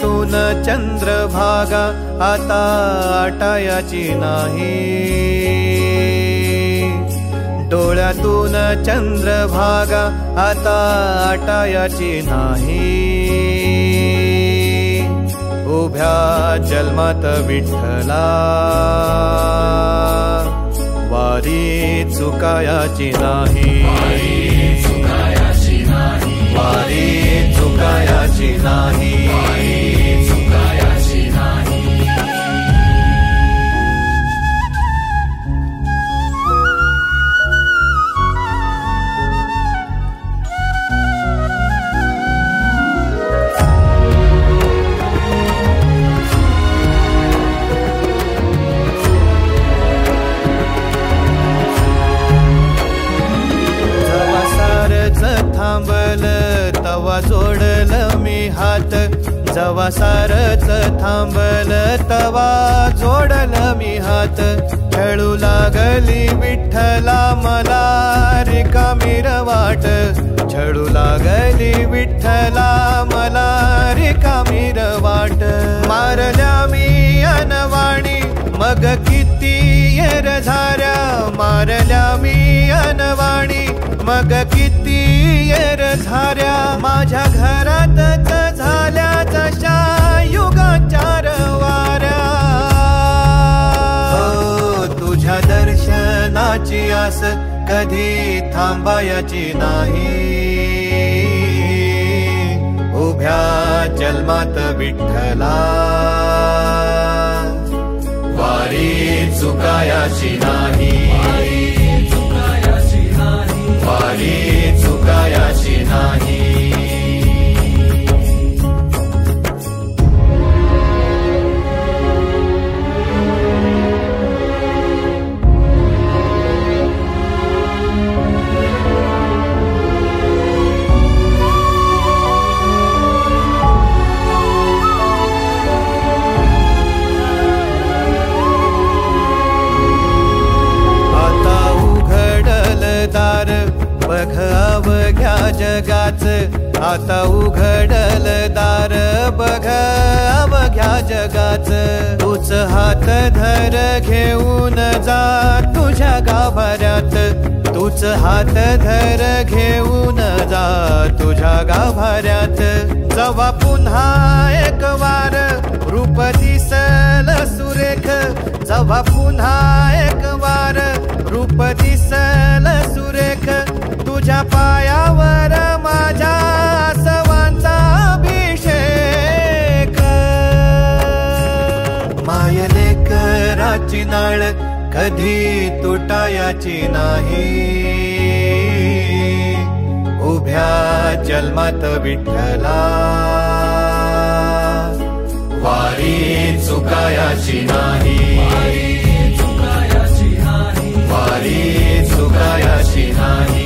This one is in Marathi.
डोळ्यातून चंद्रभागा आता आटायाची नाही, डोळ्यातून चंद्रभागा आता आटायाची नाही। उभ्या जन्मात विठ्ठला वारी चुकायाची नाही, वारी चुकायाची नाही। थांबल तवा जोडल मी हात, जवा सारच थांबल तवा जोडल मी हात। खेळू लागली विठ्ठला मला रिकामी वाट, छळू लागली विठ्ठला मला रिकामी वाट। मारल्या मी अनवाणी मग किती येर झाऱ्या, मारल्या मी अनवाणी मग किती येर झाऱ्या। माझ्या घरातच झाल्या जशा युगाचार वाऱ्या। तुझ्या दर्शनाची आस कधी थांबायची नाही, उभ्या जन्मात विठ्ठला वारी चुकायाची नाही, वारी चुकायाची नाही। बघ अवघ्या जगाच, आता उघडल दार बघ अवघ्या जगाच। तूच हात धर घेऊन जा तुझ्या गाभाऱ्यात, तूच हात धर घेऊन जा तुझ्या गाभाऱ्यात। जवा पुन्हा एक वार रूप दिसल सुरेख, जवा पुन्हा एक वार रूप दिसल सुरेख। तुझ्या पायावर माझ्या आसवांचा अभिषेक। मायलेकराची नाळ कधी तुटायाची नाही, उभ्या जन्मात विठ्ठला वारी चुकायाची नाही, वारी चुकायाची नाही।